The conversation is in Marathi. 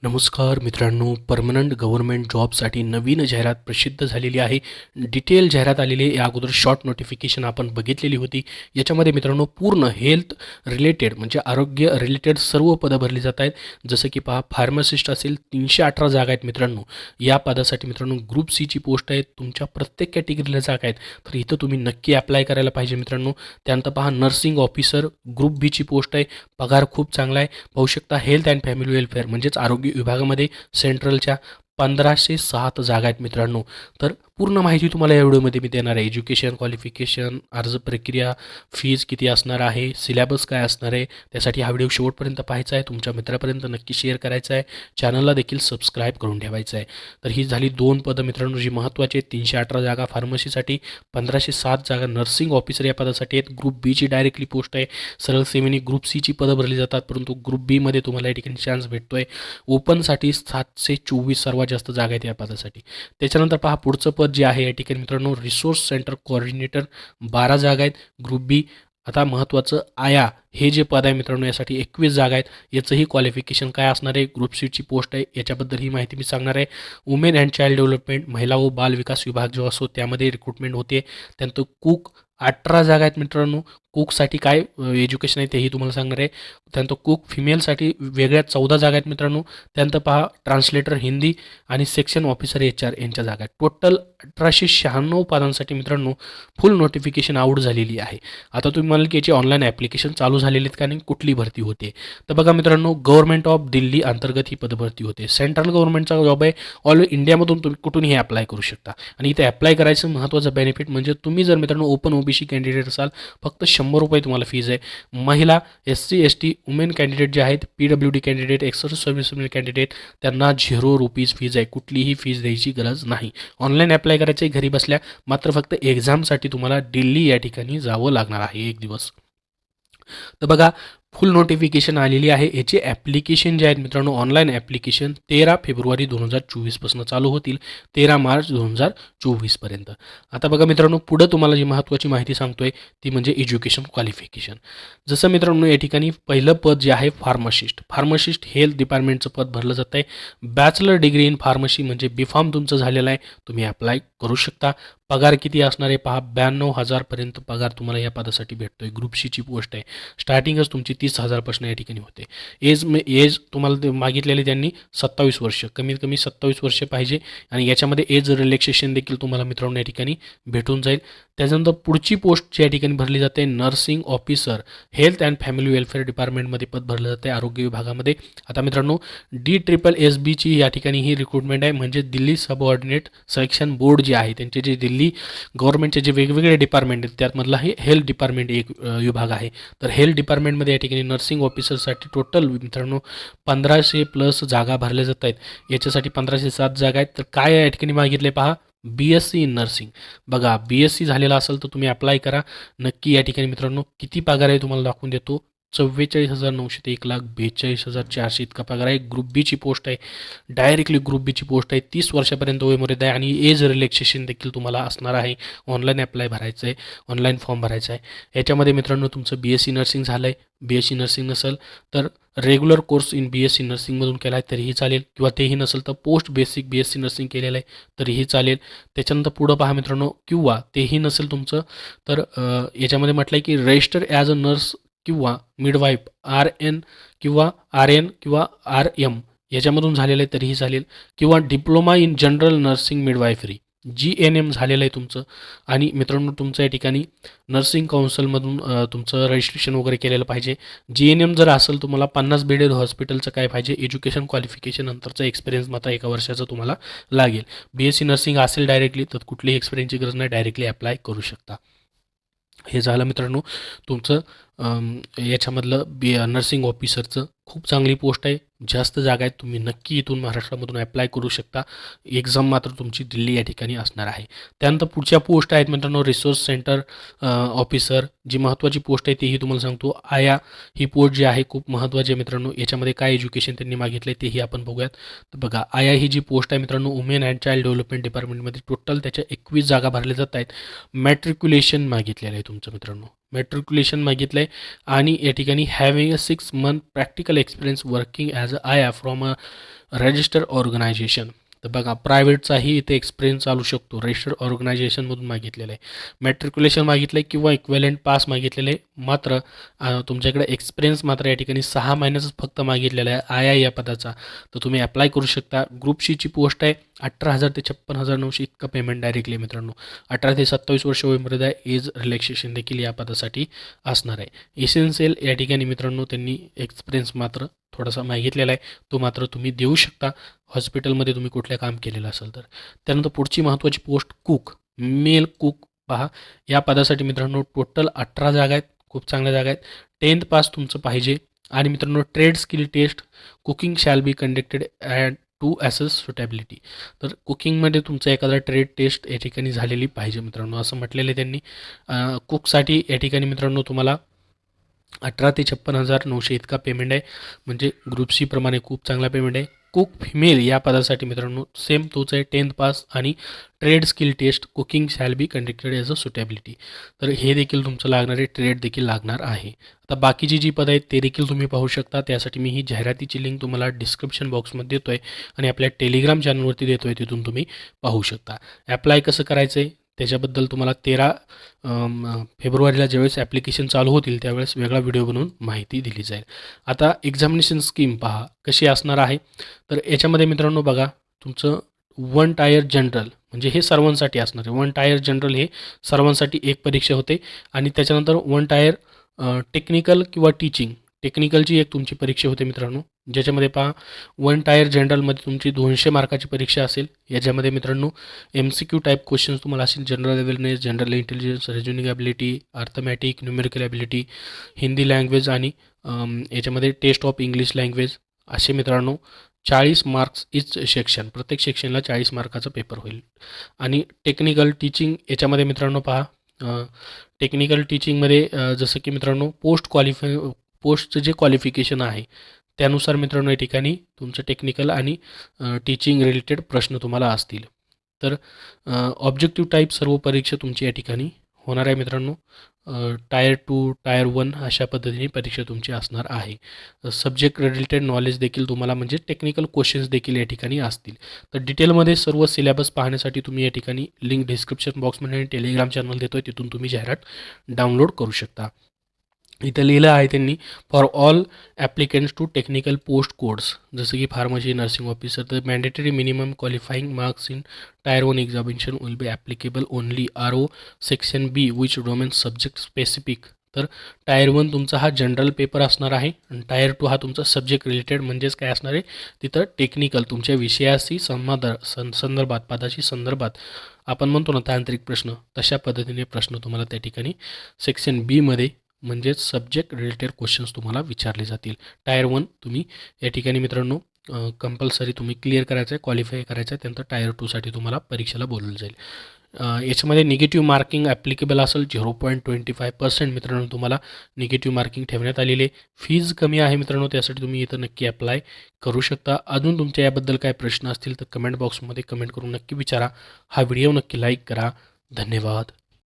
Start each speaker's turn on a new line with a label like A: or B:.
A: नमस्कार मित्रांनो, परमनंट गव्हर्नमेंट जॉबसाठी नवीन जाहिरात प्रसिद्ध झालेली आहे. डिटेल जाहिरात आलेली आहे. या अगोदर शॉर्ट नोटिफिकेशन आपण बघितलेली होती. याच्यामध्ये मित्रांनो पूर्ण हेल्थ रिलेटेड म्हणजे आरोग्य रिलेटेड सर्व पदं भरली जात आहेत. जसं की पहा, फार्मासिस्ट असेल 318 जागा आहेत मित्रांनो. या पदासाठी मित्रांनो ग्रुप सीची पोस्ट आहे. तुमच्या प्रत्येक कॅटेगरीला जागा आहेत, तर इथं तुम्ही नक्की अप्लाय करायला पाहिजे मित्रांनो. त्यानंतर पहा, नर्सिंग ऑफिसर ग्रुप बीची पोस्ट आहे. पगार खूप चांगला आहे. पाहू शकता, हेल्थ अँड फॅमिली वेलफेअर म्हणजेच आरोग्य विभागामध्ये सेंट्रलच्या 1507 जागा आहेत मित्रांनो. तर पूर्ण माहिती तुम्हाला या व्हिडिओमध्ये मी देणार आहे. एज्युकेशन, क्वालिफिकेशन, अर्ज प्रक्रिया, फीज किती असणार आहे, सिलेबस काय असणार आहे, त्यासाठी हा व्हिडिओ शेवटपर्यंत पाहायचा आहे. तुमच्या मित्रापर्यंत नक्की शेअर करायचा आहे. चॅनलला देखील सबस्क्राईब करून ठेवायचं आहे. तर ही झाली 2 पदं मित्रांनो जी महत्त्वाची आहेत. 318 जागा फार्मसीसाठी, 1507 जागा नर्सिंग ऑफिसर या पदासाठी आहेत. ग्रुप बीची डायरेक्टली पोस्ट आहे. सरळ सेमीनी ग्रुप सीची पदं भरली जातात, परंतु ग्रुप बीमध्ये तुम्हाला या ठिकाणी चान्स भेटतो आहे. ओपनसाठी 724 सर्वात जास्त जागा आहेत या पदासाठी. त्याच्यानंतर पहा, पुढचं पद जे आहे या ठिकाणी मित्रांनो रिसोर्स सेंटर कोऑर्डिनेटर 12 जागा आहेत ग्रुप बी. आता महत्त्वाचं आया हे जे पद आहे मित्रांनो, यासाठी 21 जागा आहेत. याचंही क्वालिफिकेशन काय असणार आहे, ग्रुप सीची पोस्ट आहे. याच्याबद्दल ही माहिती मी सांगणार आहे. वुमेन अँड चाइल्ड डेव्हलपमेंट महिला व बाल विकास विभाग जो असतो त्यामध्ये रिक्रुटमेंट होते. त्यानंतर कुक 18 जागा आहेत मित्रांनो. कुकसाठी काय एज्युकेशन आहे तेही तुम्हाला सांगणार आहे. त्यानंतर कुक फिमेलसाठी वेगळ्या 14 जागा आहेत मित्रांनो. त्यानंतर पहा, ट्रान्सलेटर हिंदी आणि सेक्शन ऑफिसर HR यांच्या जागा आहेत. टोटल 1896 पदांसाठी मित्रांनो फुल नोटिफिकेशन आउट झालेली आहे. आता तुम्ही म्हणाल की याची ऑनलाईन ॲप्लिकेशन चालू झालेली आहेत का नाही, कुठली भरती होते, तर बघा मित्रांनो, गव्हर्नमेंट ऑफ दिल्ली अंतर्गत ही पदभरती होते. सेंट्रल गव्हर्नमेंटचा जॉब आहे. ऑल इंडियामधून तुम्ही कुठूनही अप्लाय करू शकता. आणि इथे अप्लाय करायचं महत्त्वाचं बेनिफिट म्हणजे तुम्ही जर मित्रांनो ओपन OBC कॅन्डिडेट असाल, फक्त 100 रुपये तुम्हाला फीज आहे. महिला, SC ST वुमेन कॅन्डिडेट जे आहेत, PWD कॅन्डिडेट, एक्स सर्व्हिसमेन कॅन्डिडेट, त्यांना 0 रुपीज फीज आहे. कुठलीही फीज द्यायची गरज नाही. ऑनलाईन अप्लाय करायचं आहे घरी बसल्या. मात्र फक्त एक्झामसाठी तुम्हाला दिल्ली या ठिकाणी जावं लागणार आहे 1 दिवस. तर बघा, फुल नोटिफिकेशन आलेली आहे. याचे ॲप्लिकेशन जे आहेत मित्रांनो, ऑनलाईन ॲप्लिकेशन 13 फेब्रुवारी 2024 पासून चालू होतील, 13 मार्च 2024 पर्यंत. आता बघा मित्रांनो, पुढं तुम्हाला जी महत्त्वाची माहिती सांगतोय ती म्हणजे एज्युकेशन क्वालिफिकेशन. जसं मित्रांनो या ठिकाणी पहिलं पद जे आहे फार्मासिस्ट हेल्थ डिपार्टमेंटचं पद भरलं जात आहे. बॅचलर डिग्री इन फार्मसी म्हणजे B.Pharm तुमचं झालेलं आहे, तुम्ही अप्लाय करू शकता. पगार किती असणार आहे पहा, 92,000 पर्यंत पगार तुम्हाला या पदासाठी भेटतोय. ग्रुप सीची पोस्ट आहे. स्टार्टिंगच तुमची 30,000 पासून या ठिकाणी होते. एज तुम्हाला मागितलेले त्यांनी 27 वर्ष, कमीत कमी 27 वर्ष पाहिजे. आणि याच्यामध्ये एज रिलॅक्सेशन देखील तुम्हाला मित्रांनो या ठिकाणी भेटून जाईल. त्याच्यानंतर पुढची पोस्ट जी या ठिकाणी भरली जाते nursing officer health and family welfare डिपार्टमेंटमध्ये पद भरलं जाते आरोग्य विभागामध्ये. आता मित्रांनो DSSSBची या ठिकाणी ही रिक्रुटमेंट आहे, म्हणजे दिल्ली सबऑर्डिनेट सिलेक्शन बोर्ड जे आहे त्यांचे जे दिल्ली गव्हर्नमेंटचे जे वेगवेगळे डिपार्टमेंट आहेत त्यामधला हे हेल्थ डिपार्टमेंट एक विभाग आहे. तर हेल्थ डिपार्टमेंटमध्ये या ठिकाणी नर्सिंग ऑफिसरसाठी टोटल मित्रांनो 1500+ जागा भरल्या जात आहेत. याच्यासाठी 1507 जागा आहेत. तर काय या ठिकाणी मागितले पहा, BSc इन नर्सिंग. बघा, BSc झालेला असेल तर तुम्ही अप्लाय करा नक्की. या ठिकाणी मित्रांनो किती पगार आहे तुम्हाला दाखवून देतो. 44,900 ते 1,42,400 इतका पगार आहे. ग्रुप बीची पोस्ट आहे. डायरेक्टली ग्रुप बीची पोस्ट आहे. 30 वर्षापर्यंत वयोमर्यादा आहे आणि एज रिलॅक्सेशन देखील तुम्हाला असणार आहे. ऑनलाईन अप्लाय भरायचं आहे, ऑनलाईन फॉर्म भरायचा आहे. याच्यामध्ये मित्रांनो तुमचं BSc नर्सिंग झालं आहे. BSc नर्सिंग नसेल तर रेग्युलर कोर्स इन BSc नर्सिंगमधून केला आहे तरीही चालेल, किंवा तेही नसेल तर पोस्ट बेसिक BSc नर्सिंग केलेलं आहे तरीही चालेल. त्याच्यानंतर पुढं पहा मित्रांनो, किंवा तेही नसेल तुमचं तर याच्यामध्ये म्हटलं आहे की रजिस्टर ॲज अ नर्स किंवा मिडवाईफ RN किंवा RN किंवा RM याच्यामधून झालेलं आहे तरीही चालेल, किंवा diploma in general nursing midwifery GNM झालेलं आहे तुमचं. आणि मित्रांनो तुमचं या ठिकाणी नर्सिंग काउन्सिलमधून तुमचं रजिस्ट्रेशन वगैरे केलेलं पाहिजे. GNM जर असेल तुम्हाला 50 बेडेड हॉस्पिटलचं काय पाहिजे, एज्युकेशन क्वालिफिकेशन नंतरचा एक्सपिरियन्स मात्र 1 वर्षाचं तुम्हाला लागेल. BSc नर्सिंग असेल डायरेक्टली तर कुठलीही एक्सपिरियन्सची गरज नाही, डायरेक्टली अप्लाय करू शकता. हे झालं मित्रांनो तुमचं याच्यामधलं नर्सिंग ऑफिसरचं. खूप चांगली पोस्ट आहे, जास्त जागा आहेत. तुम्ही नक्की इथून महाराष्ट्रामधून अप्लाय करू शकता. एक्झाम मात्र तुमची दिल्ली या ठिकाणी असणार आहे. त्यानंतर पुढच्या पोस्ट आहेत मित्रांनो रिसोर्स सेंटर ऑफिसर. जी महत्त्वाची पोस्ट आहे तीही तुम्हाला सांगतो. आया ही पोस्ट जी आहे खूप महत्त्वाची आहे मित्रांनो. याच्यामध्ये काय एज्युकेशन त्यांनी मागितलं आहे तेही आपण बघूयात. तर बघा, आया ही जी पोस्ट आहे मित्रांनो वुमेन अँड चाइल्ड डेव्हलपमेंट डिपार्टमेंटमध्ये टोटल त्याच्या 21 जागा भरल्या जात आहेत. मॅट्रिक्युलेशन मागितलेलं आहे तुमचं मित्रांनो. मॅट्रिक्युलेशन मागितलं आहे आणि या ठिकाणी having a 6 month practical experience working as a आया फ्रॉम अ रजिस्टर ऑर्गनायझेशन. तर बघा प्रायव्हेटचाही इथे एक्सपिरियन्स चालू शकतो, रजिस्टर्ड ऑर्गनायझेशनमधून मागितलेलं आहे. मॅट्रिक्युलेशन मागितलं आहे किंवा इक्वेलंट पास मागितलेलं आहे. मात्र तुमच्याकडे एक्सपिरियन्स मात्र या ठिकाणी 6 महिन्याचाच फक्त मागितलेला आहे आय आय या पदाचा. तर तुम्ही अप्लाय करू शकता. ग्रुप सीची पोस्ट आहे. 18,000 ते 56,900 इतकं पेमेंट डायरेक्टली आहे मित्रांनो. 18 ते 27 वर्ष वयोमर्यादा एज रिलॅक्सेशन देखील या पदासाठी असणार आहे. एसेन्शियल या ठिकाणी मित्रांनो त्यांनी एक्सपिरियन्स मात्र थोडासा मागितलेला आहे, तो मात्र तुम्ही देऊ शकता हॉस्पिटलमध्ये तुम्ही कुठलं काम केलेलं असेल तर. त्यानंतर पुढची महत्त्वाची पोस्ट कुक, मेल कुक पहा. या पदासाठी मित्रांनो टोटल 18 जागा आहेत. खूप चांगल्या जागा आहेत. 10th पास तुमचं पाहिजे आणि मित्रांनो trade skill test cooking shall be conducted at to assess suitability. तर कुकिंगमध्ये तुमचं एखादा ट्रेड टेस्ट या ठिकाणी झालेली पाहिजे मित्रांनो, असं म्हटलेलं आहे त्यांनी. कुकसाठी या ठिकाणी मित्रांनो तुम्हाला 18 ते 56,900 इतका पेमेंट आहे, म्हणजे ग्रुप सी प्रमाणे खूप चांगला पेमेंट आहे. कुक फिमेल या पदासाठी मित्रांनो सेम तोच आहे, 10th पास आणि trade skill test cooking shall be conducted as a suitability. तर हे देखील तुमचं लागणार आहे, ट्रेड देखील लागणार आहे. आता बाकीची जी पदं आहेत ते देखील तुम्ही पाहू शकता. त्यासाठी मी ही जाहिरातीची लिंक तुम्हाला डिस्क्रिप्शन बॉक्समध्ये देतो आहे आणि आपल्या टेलिग्राम चॅनलवरती देतो आहे, तिथून तुम्ही पाहू शकता. ॲप्लाय कसं करायचं आहे त्याच्याबद्दल तुम्हाला 13 फेब्रुवारीला ज्यावेळेस ॲप्लिकेशन चालू होतील त्यावेळेस वेगळा व्हिडिओ बनवून माहिती दिली जाईल. आता एक्झामिनेशन स्कीम पहा कशी असणार आहे. तर याच्यामध्ये मित्रांनो बघा तुमचं 1 टायर जनरल म्हणजे हे सर्वांसाठी असणार आहे. 1 टायर जनरल हे सर्वांसाठी एक परीक्षा होते आणि त्याच्यानंतर 1 टायर टेक्निकल किंवा टीचिंग टेक्निकलची एक तुमची परीक्षा होते मित्रांनो, ज्याच्यामध्ये पहा 1 टायर जनरलमध्ये तुमची 200 मार्काची परीक्षा असेल. याच्यामध्ये मित्रांनो MCQ टाईप क्वेश्चन्स तुम्हाला असेल, general awareness, general intelligence, reasoning ability, arithmetic, numerical ability, Hindi language आणि याच्यामध्ये टेस्ट ऑफ इंग्लिश लँग्वेज असे मित्रांनो 40 मार्क्स इच सेक्शन, प्रत्येक सेक्शनला 40 मार्काचा पेपर होईल. आणि टेक्निकल टीचिंग याच्यामध्ये मित्रांनो पहा टेक्निकल टीचिंगमध्ये जसं की मित्रांनो पोस्टचं जे क्वालिफिकेशन आहे त्यानुसार मित्रांनो या ठिकाणी तुमचं टेक्निकल आणि टीचिंग रिलेटेड प्रश्न तुम्हाला असतील. तर ऑब्जेक्टिव्ह टाईप सर्व परीक्षा तुमची या ठिकाणी होणार आहे मित्रांनो. टायर 2 टायर 1 अशा पद्धतीने परीक्षा तुमची असणार आहे. सब्जेक्ट रिलेटेड नॉलेज देखील तुम्हाला म्हणजे टेक्निकल क्वेश्चन्स देखील या ठिकाणी असतील. तर डिटेलमध्ये सर्व सिलेबस पाहण्यासाठी तुम्ही या ठिकाणी लिंक डिस्क्रिप्शन बॉक्समध्ये टेलिग्राम चॅनल देतो आहे, तिथून तुम्ही जाहिरात डाउनलोड करू शकता. इथं लिहिलं आहे त्यांनी for all applicants to technical post codes जसं की फार्मसी, नर्सिंग ऑफिसर. तर mandatory minimum qualifying marks in tier 1 examination will be applicable only RO section B which domain subject specific. तर टायर 1 तुमचा हा जनरल पेपर असणार आहे आणि टायर 2 हा तुमचा सब्जेक्ट रिलेटेड म्हणजेच काय असणार आहे तिथं टेक्निकल तुमच्या विषयाशी संदर्भात पदाशी संदर्भात आपण म्हणतो ना तांत्रिक प्रश्न, तशा पद्धतीने प्रश्न तुम्हाला त्या ठिकाणी सेक्शन Bमध्ये म्हणजेच सब्जेक्ट रिलेटेड क्वेश्चन्स तुम्हाला विचारले जातील. टायर 1 तुम्ही या ठिकाणी मित्रांनो कंपल्सरी तुम्ही क्लिअर करायचं आहे, क्वालिफाय करायचं आहे. त्यानंतर टायर 2साठी तुम्हाला परीक्षेला बोलवलं जाईल. याच्यामध्ये निगेटिव्ह मार्किंग ॲप्लिकेबल असेल 0.25% मित्रांनो तुम्हाला निगेटिव्ह मार्किंग ठेवण्यात आलेली आहे. फीज कमी आहे मित्रांनो, त्यासाठी तुम्ही इथं नक्की अप्लाय करू शकता. अजून तुमच्या याबद्दल काय प्रश्न असतील तर कमेंट बॉक्समध्ये कमेंट करून नक्की विचारा. हा व्हिडिओ नक्की लाईक करा. धन्यवाद.